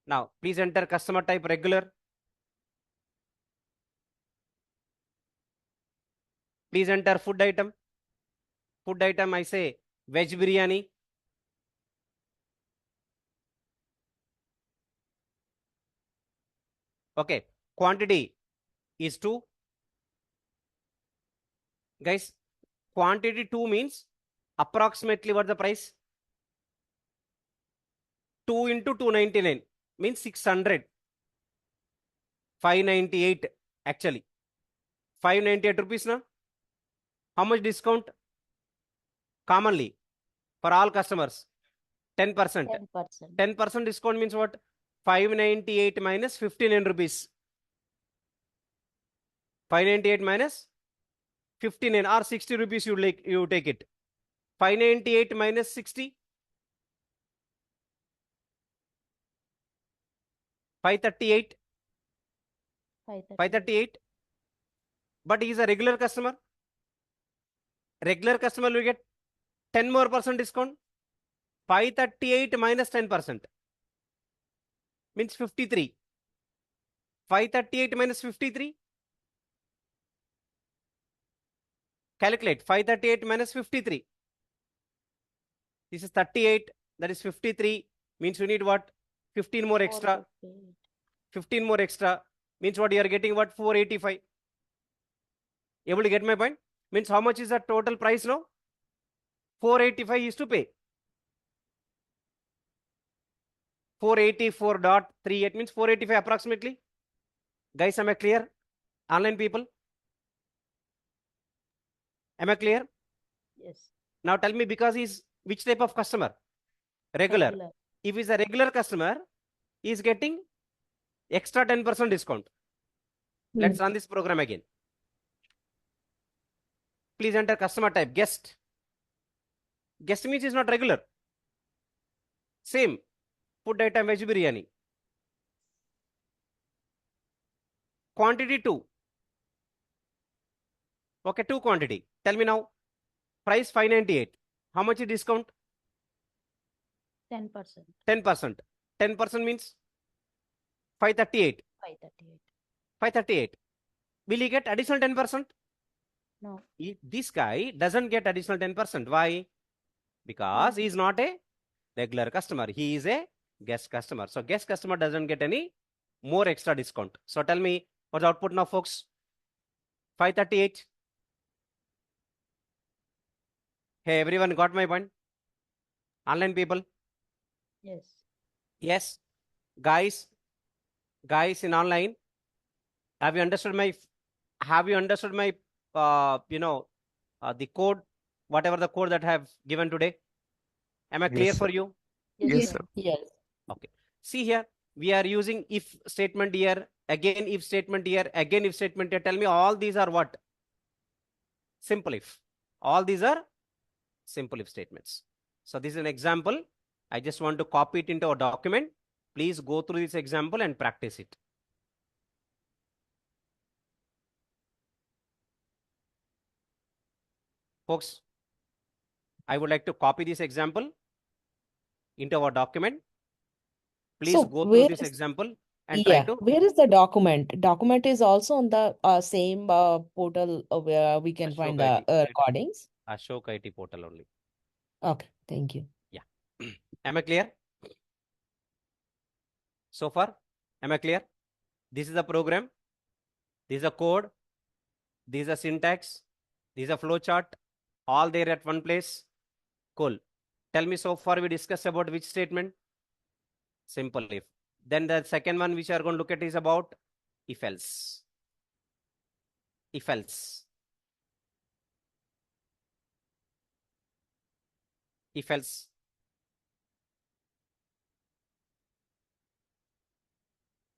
Now, please enter customer type regular. Please enter food item. Food item, I say veg biryani. Okay, quantity is 2. Guys, quantity 2 means approximately what the price? 2 into 299 means 600. 598 actually. 598 rupees na? How much discount? Commonly for all customers 10%. 10%. 10% discount means what? 598 minus 59 rupees. 598 minus 59 or 60 rupees you take it. 598 minus 60. 538. 538. 538. But he is a regular customer. Regular customer will get 10 more percent discount. 538 minus 10% means 53. 538 minus 53. Calculate. 538 minus 53. This is 38. That is 53. Means you need what? 15 more extra. 458. 15 more extra. Means what you are getting what? 485. Able to get my point? Means how much is the total price now? 485 is to pay. 484.38 means 485 approximately. Guys, am I clear? Online people? Am I clear? Yes. Now tell me, because he's which type of customer? Regular. Regular. If he's a regular customer, he's getting extra 10% discount. Let's run this program again. Please enter customer type, guest. Guest means is not regular. Same. Food item, veg biryani. Quantity 2. Okay, 2 quantity. Tell me now. Price 598. How much is discount? 10%. 10%. 10% means 538. 538. 538. Will he get additional 10%? No. This guy doesn't get additional 10%. Why? Because he is not a regular customer. He is a guest customer. So guest customer doesn't get any more extra discount. So tell me what's the output now, folks? 538. Hey, everyone got my point? Online people? Yes. Yes. Guys in online, have you understood my the code, whatever the code that I have given today? Am I clear Yes, for sir. you? Yes, sir. Yes. Okay. See here, we are using if statement here, again if statement here, again if statement here. Tell me all these are what? Simple if. All these are simple if statements. So this is an example. I just want to copy it into a document. Please go through this example and practice it. Folks, I would like to copy this example into our document. Please So go through where this is, example and try to where is the document? Document is also on the same portal where we can Ashok find the IT. recordings. Ashok IT portal only. Okay, thank you. Yeah. Am I clear? So far, am I clear? This is the program. This is a code. This is a syntax. This is a flow chart. All there at one place. Cool. Tell me, so far we discussed about which statement? Simple if. Then the second one which we are going to look at is about if else. If else. If else.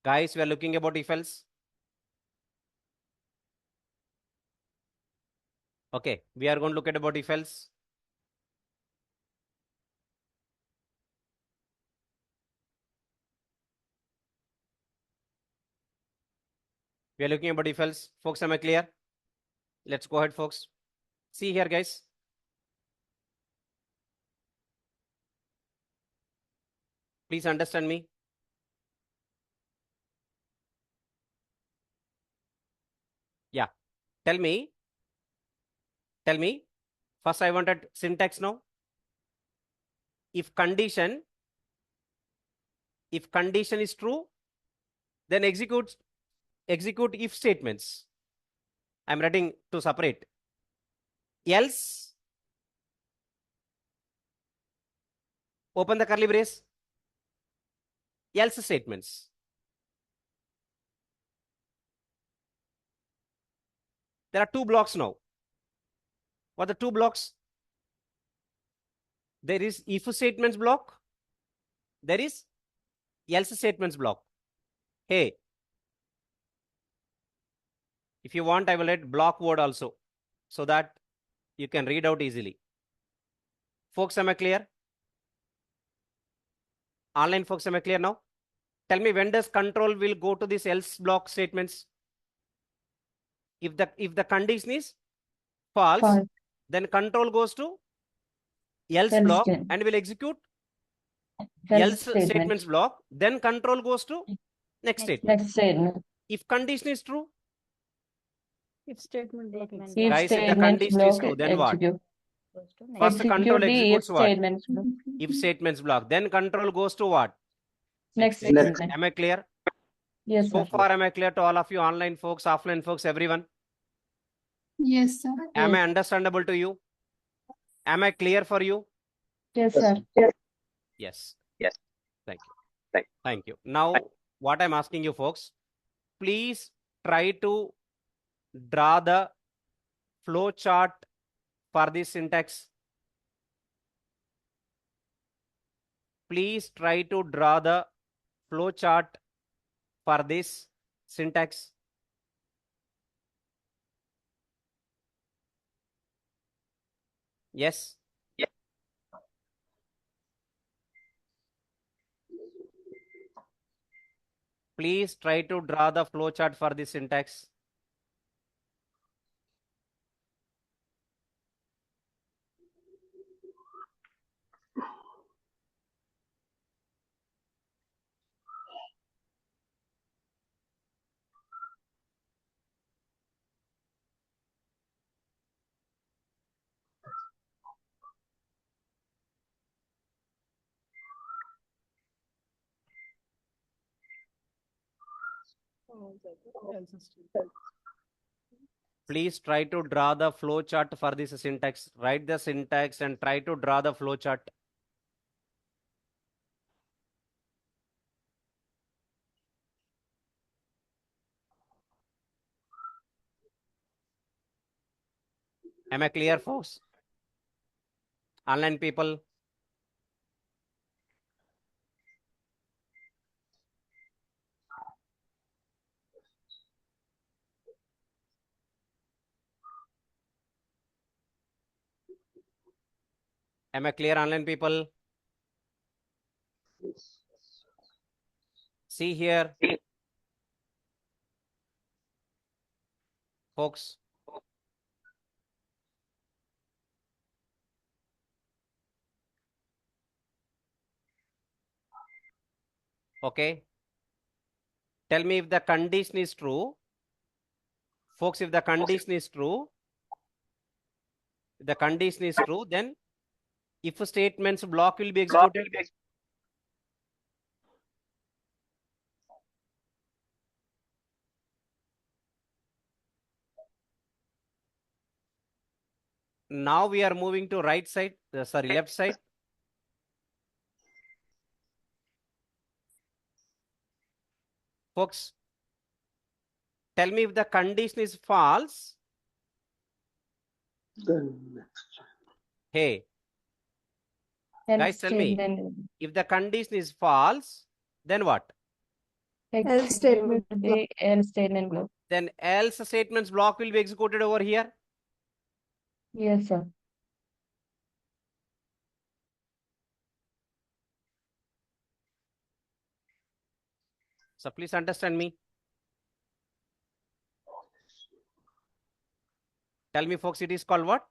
Guys, we are looking about if else. Okay, we are going to look at about if else. We are looking about if else. Folks, am I clear? Let's go ahead, folks. See here, guys. Please understand me. Yeah. Tell me. First, I wanted syntax now. If condition is true, then execute execute if statements. I'm writing to separate. Else, open the curly brace. Else statements. There are two blocks now. What are the two blocks? There is if statements block. There is else statements block. Hey, if you want, I will write block word also so that you can read out easily. Folks, am I clear? Online folks, am I clear now? Tell me, when does control will go to this else block statements? If the condition is false, False. then control goes to else Else block statement. and will execute Else else statements block. Then control goes to next statement. Next statement. If condition is true, If statement block If execute. Guys, if the statements condition is block, true, then what? execute. Goes to next. First control Execute the if executes what? statements block. If statements block. Then control goes to what? Next statement. statement. Am I clear? Yes, So sir. far, am I clear to all of you, online folks, offline folks, everyone? Yes, sir. Am I Yes. understandable to you? Am I clear for you? Yes, sir. Yes. Yes. Thank you. Thank you. Now, what I'm asking you folks, please try to draw the flow chart for this syntax. Please try to draw the flow chart for this syntax. Yes. Please try to draw the flow chart for this syntax. Please try to draw the flow chart for this syntax. Write the syntax and try to draw the flow chart. Am I clear, folks? Online people? Am I clear, online people? See here, folks. Okay. Tell me if the condition is true. Folks, if the condition is true, then if statements block will be executed. Now we are moving to right side, left side. Folks, tell me if the condition is false. Hey, Else guys, tell me. statement. If the condition is false, then what? Execute statement the else statement block. Then else statements block will be executed over here. Yes, sir. So please understand me. Tell me, folks, it is called what?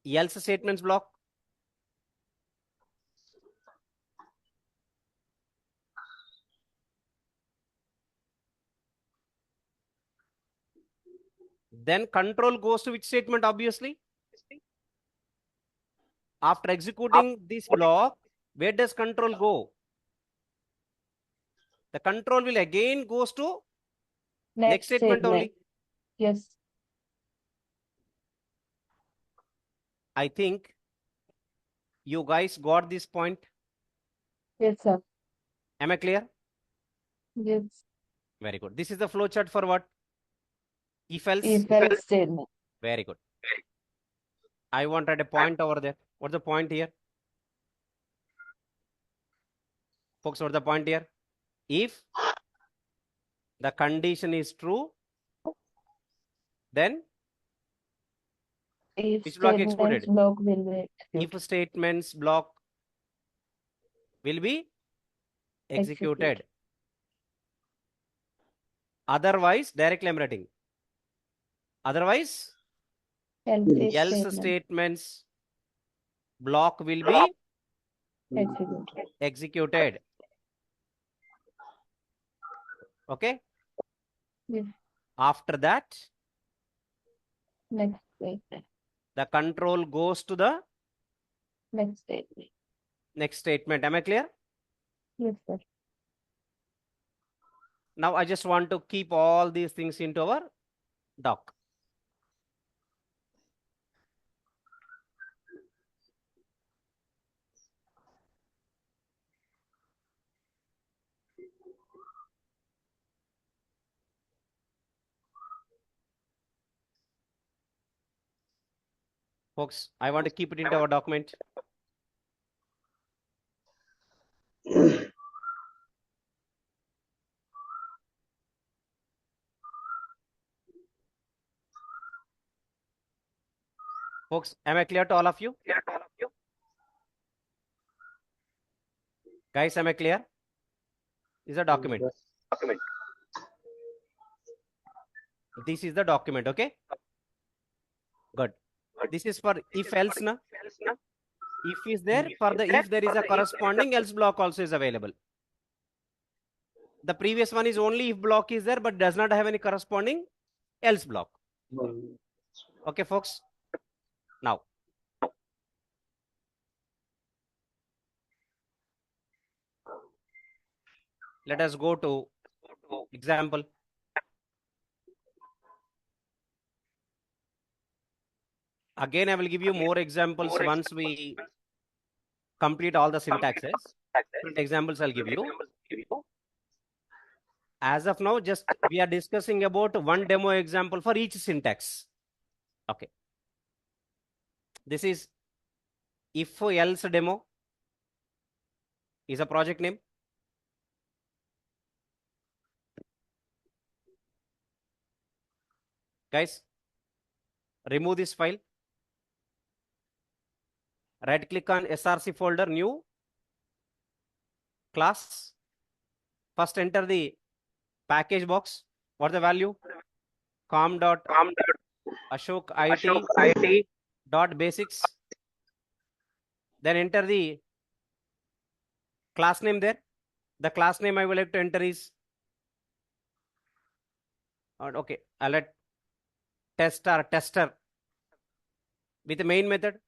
Else statements block. Then control goes to which statement, obviously? After executing this block, where does control go? The control will again goes to Next statement only. Yes. I think you guys got this point. Yes, sir. Am I clear? Yes. Very good. This is the flow chart for what? If else. If else statement. Very good. I wanted a point over there. What's the point here? Folks, what's the point here? If the condition is true, then If which block statements excluded? block will be executed. If statements block will be executed. Otherwise, directly I'm writing. Otherwise, Else if else statement statements block will be executed. executed. Okay. Yes. After that, Next statement. the control goes to the Next statement. next statement. Am I clear? Yes, sir. Now I just want to keep all these things into our doc. Folks, I want to keep it into our document. Folks, am I clear to all of you? Guys, am I clear? This is a document. This is the document, okay? Good. This is for if else, na? If is there, for the if there is a corresponding else block also is available. The previous one is only if block is there, but does not have any corresponding else block. Okay, folks. Now, let us go to example. Again, I will give you more examples once we complete all the syntaxes. Different examples I'll give you. As of now, just we are discussing about one demo example for each syntax. Okay. This is if else demo is a project name. Guys, remove this file. Right click on SRC folder, new class. First enter the package box. What's the value? com.ashok it dot basics. Then enter the class name there. The class name I would like to enter is okay. I'll let tester with the main method.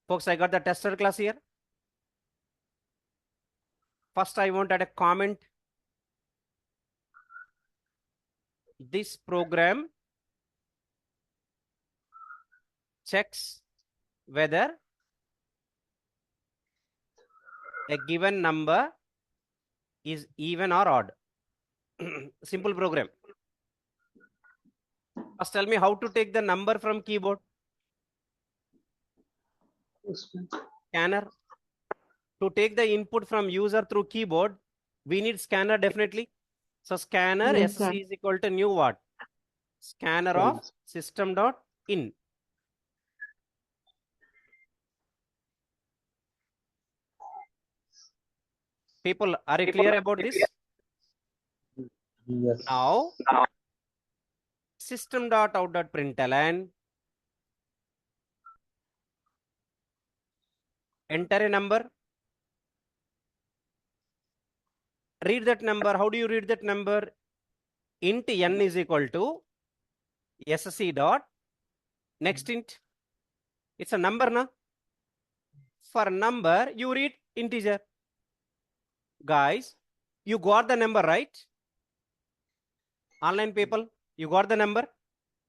Folks, I got the tester class here. First, I want to add a comment. This program checks whether a given number is even or odd. Simple program. First, tell me how to take the number from keyboard. Scanner. To take the input from user through keyboard, we need scanner definitely. So scanner Yes, SC sir. is equal to new what? Scanner of system.in. People, are you clear about this? Yes. Now, system.out.println, enter a number. Read that number. How do you read that number? Int n is equal to SC dot next int. It's a number, na? For number, you read integer. Guys, You got the number, right? Online people, you got the number.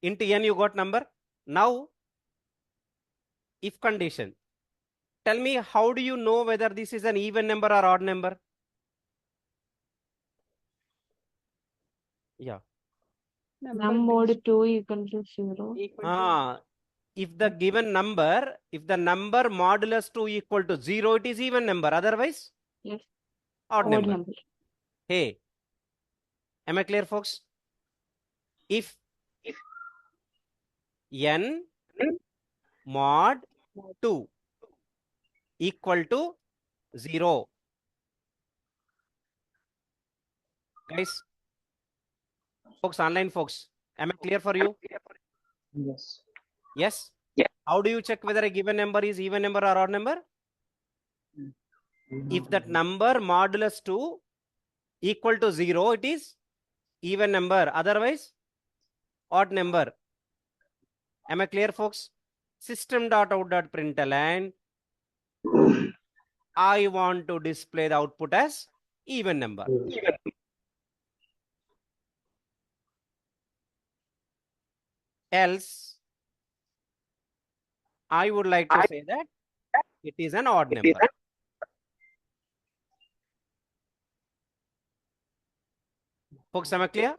Into n you got number. Now, if condition. Tell me, how do you know whether this is an even number or odd number? Yeah. Num mod 2 equal to 0. If the given number, if the number modulus 2 equal to 0, it is even number. Otherwise, Yes. odd Odd number. number. Hey, am I clear, folks? If n mod 2 equal to 0. Guys, folks, online folks, am I clear for you? Yes. Yes? How do you check whether a given number is even number or odd number? If that number modulus 2 equal to 0, it is even number. Otherwise, odd number. Am I clear, folks? System.out.println. I want to display the output as even number. Else, I would like to say that it is an odd number. Folks, am I clear?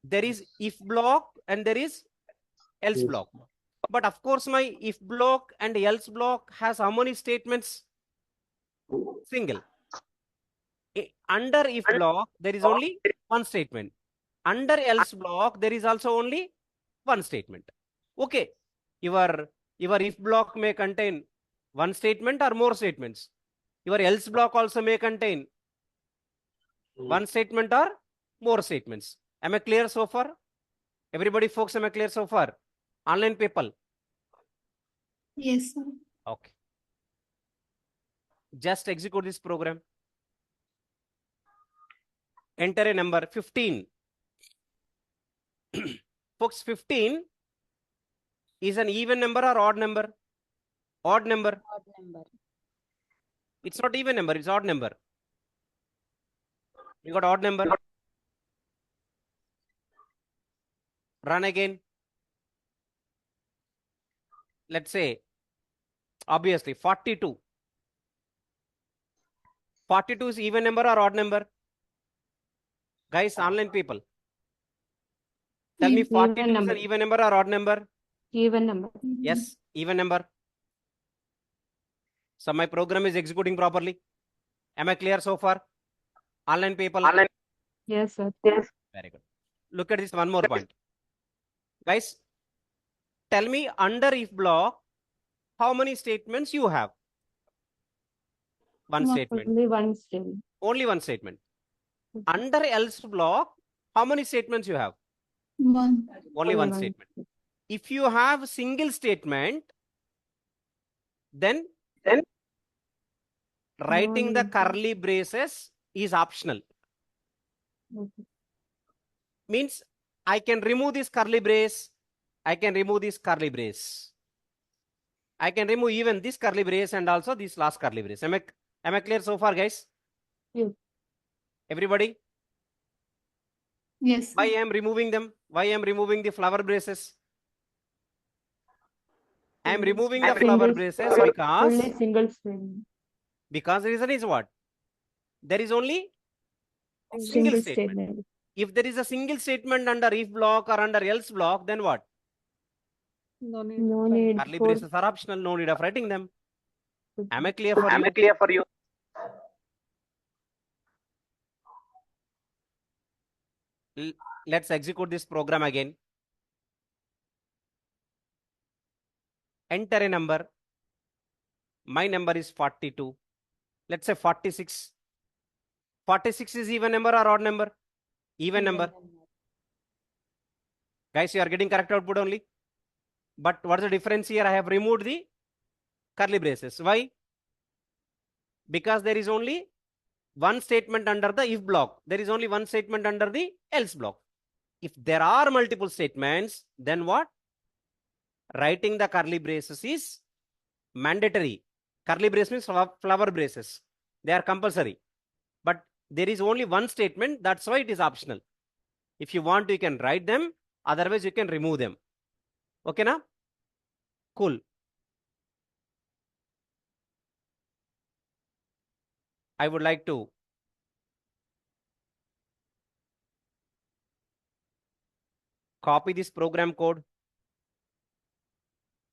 There is if block and there is else block. But of course, my if block and else block has how many statements? Single. Under if block, there is only one statement. Under else block, there is also only one statement. Okay. Your if block may contain one statement or more statements. Your else block also may contain one statement or more statements. Am I clear so far? Everybody, folks, am I clear so far? Online people. Yes, sir. Okay. Just execute this program. Enter a number 15. Folks, 15 is an even number or odd number? Odd number. Odd number. It's not even number, it's odd number. You got odd number. Run again. Let's say, obviously, 42. 42 is even number or odd number? Guys, online people. Tell me, Even 42 is number. an even number or odd number? Even number. Yes, even number. So my program is executing properly. Am I clear so far? Online people. Yes, sir. Very good. Look at this one more point. Guys, tell me under if block, how many statements you have? One statement. Only one statement. Only one statement. Under else block, how many statements you have? One. Only one statement. If you have single statement, then writing the curly braces is optional. Okay. Means I can remove this curly brace. I can remove this curly brace. I can remove even this curly brace and also this last curly brace. Am I clear so far, guys? Yes. Everybody? Yes, sir. Why I am removing them? Why I am removing the flower braces? I am removing the flower braces Only single statement. because the reason is what? There is only a single statement. If there is a single statement under if block or under else block, then what? No need. No need Curly for braces are optional, no need of writing them. Am I clear for you? Let's execute this program again. Enter a number. My number is 42. Let's say 46. 46 is even number or odd number? Even number. Guys, you are getting correct output only. But what's the difference here? I have removed the curly braces. Why? Because there is only one statement under the if block. There is only one statement under the else block. If there are multiple statements, then what? Writing the curly braces is mandatory. Curly brace means flower braces. They are compulsory. But There is only one statement. That's why it is optional. If you want, you can write them. Otherwise, you can remove them. Okay, na? Cool. I would like to copy this program code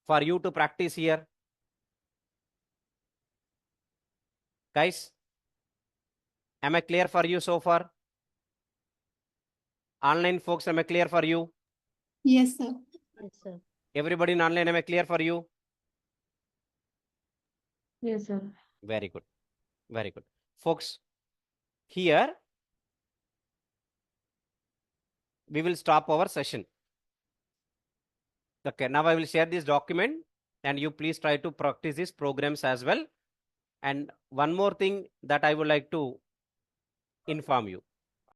for you to practice here. Guys, am I clear for you so far? Online folks, am I clear for you? Yes, sir. Yes, sir. Everybody in online, am I clear for you? Yes, sir. Very good. Very good. Folks, here we will stop our session. Okay, now I will share this document and you please try to practice these programs as well. And one more thing that I would like to inform you.